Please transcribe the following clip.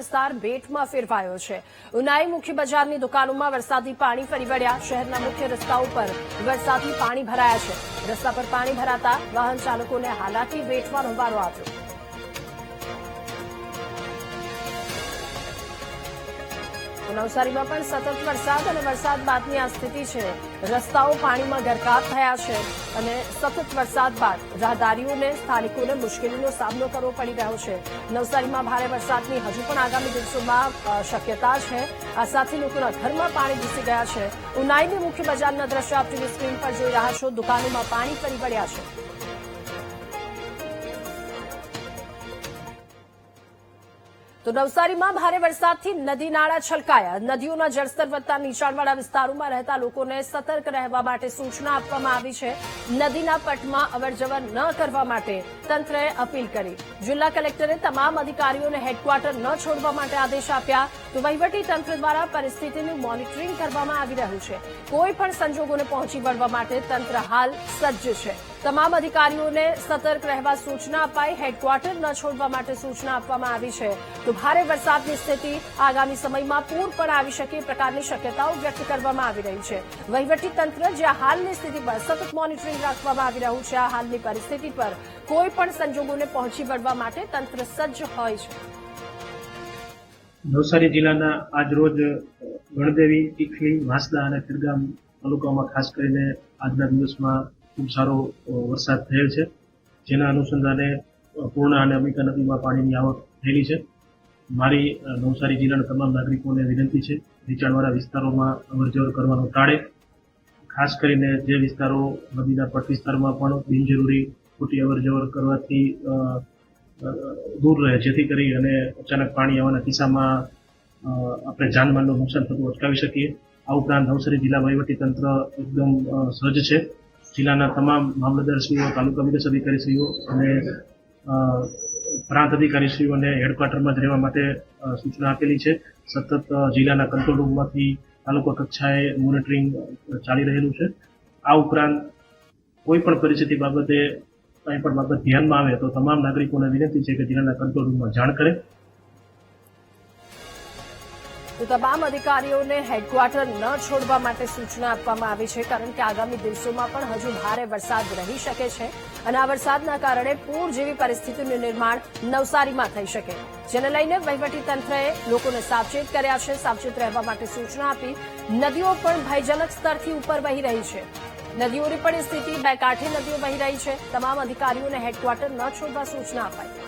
વિસ્તાર બેટમાં ફેરવાયો છે। ઉનાઈ મુખ્ય બજારની દુકાનોમાં વરસાદી પાણી ફરી વળ્યા। શહેરના મુખ્ય રસ્તાઓ પર વરસાદી પાણી ભરાયા છે। રસ્તા પર પાણી ભરાતા વાહન ચાલકોને હાલાકી વેઠવાનો વારો આવ્યો। નવસારીમાં પણ સતત વરસાદ અને વરસાદ બાદની આ સ્થિતિ છે। રસ્તાઓ પાણીમાં ગરકાવ થયા છે અને સતત વરસાદ બાદ રાહદારીઓને સ્થાનિકોને મુશ્કેલીનો સામનો કરવો પડી રહ્યો છે। નવસારીમાં ભારે વરસાદની હજુ પણ આગામી દિવસોમાં શક્યતા છે। આ સાથે લોકોના ઘરમાં પાણી ઘૂસી ગયા છે। ઉનાઈની મુખ્ય બજારના દ્રશ્યો આપ ટીવી સ્ક્રીન પર જોઈ રહ્યા છો। દુકાનોમાં પાણી ફરી વળ્યા છે। તો નવસારીમાં ભારે વરસાદથી નદી નાળા છલકાયા। નદીઓના જળસ્તર વધતા નીચાણવાળા વિસ્તારોમાં રહેતા લોકોને સતર્ક રહેવા માટે સૂચના આપવામાં આવી છે। નદીના પટમાં અવરજવર ન કરવા માટે તંત્રએ અપીલ કરી। જિલ્લા કલેક્ટરે તમામ અધિકારીઓને હેડક્વાર્ટર ન છોડવા માટે આદેશ આપ્યા। તો વહીવટી તંત્ર દ્વારા પરિસ્થિતિનું મોનિટરિંગ કરવામાં આવી રહ્યું છે। કોઈ પણ સંજોગોને પહોંચી વળવા માટે તંત્ર હાલ સજ્જ છે। તમામ અધિકારીઓને સતર્ક રહેવા સૂચના અપાઈ। હેડક્વાર્ટર ન છોડવા માટે સૂચના આપવામાં આવી છે। તો ભારે વરસાદની સ્થિતિ આગામી સમયમાં પૂર પણ આવી શકે એ પ્રકારની શક્યતાઓ વ્યક્ત કરવામાં આવી રહી છે। વહીવટી તંત્ર જ્યાં હાલની સ્થિતિ પર સતત મોનિટરિંગ રાખવામાં આવી રહ્યું છે, આ હાલની પરિસ્થિતિ પર કોઈ પણ સંજોગોને પહોંચી વળવા માટે તંત્ર સજ્જ હોય છે। નવસારી જિલ્લાના આજરોજ ગણદેવી, ટીકલી, વાંસદા અને ખેડગામ તાલુકામાં ખાસ કરીને આજના દિવસમાં ખૂબ સારો વરસાદ થયેલ છે, જેના અનુસંધાને પૂર્ણા અને અંબિકા નદીમાં પાણીની આવક થયેલી છે। મારી નવસારી જિલ્લાના તમામ નાગરિકોને વિનંતી છે, નીચાણવાળા વિસ્તારોમાં અવરજવર કરવાનું ટાળે। ખાસ કરીને જે વિસ્તારો નદીના પટ વિસ્તારમાં પણ બિનજરૂરી ખોટી અવરજવર કરવાથી દૂર રહે, જેથી કરી અને અચાનક પાણી આવવાના કિસ્સામાં આપણે જાનમાલનું નુકસાન થતું અટકાવી શકીએ। આ ઉપરાંત નવસારી જિલ્લા વહીવટી તંત્ર એકદમ સજ્જ છે। જિલ્લાના તમામ મામલતદારશ્રીઓ, તાલુકા વિકાસ અધિકારીશ્રીઓ અને પ્રાંત અધિકારીશ્રીઓને હેડક્વાર્ટરમાં જ રહેવા માટે સૂચના આપેલી છે। સતત જિલ્લાના કંટ્રોલ રૂમમાંથી તાલુકા કક્ષાએ મોનિટરિંગ ચાલી રહેલું છે। આ ઉપરાંત કોઈ પણ પરિસ્થિતિ બાબતે કંઈ પણ બાબત ધ્યાનમાં આવે તો તમામ નાગરિકોને વિનંતી છે કે જિલ્લાના કંટ્રોલ રૂમમાં જાણ કરે। તો તમામ અધિકારીઓને હેડક્વાર્ટર ન છોડવા માટે સૂચના આપવામાં આવી છે, કારણ કે આગામી દિવસોમાં પણ હજુ ભારે વરસાદ રહી શકે છે અને આ વરસાદના કારણે પૂર જેવી પરિસ્થિતિનું નિર્માણ નવસારીમાં થઈ શકે, જેને લઈને વહીવટીતંત્રએ લોકોને સાવચેત કર્યા છે। સાવચેત રહેવા માટે સૂચના આપી। નદીઓ પણ ભયજનક સ્તરથી ઉપર વહી રહી છે। નદીઓની પણ સ્થિતિ બે કાંઠે નદીઓ વહી રહી છે। તમામ અધિકારીઓને હેડક્વાર્ટર ન છોડવા સૂચના અપાઈ।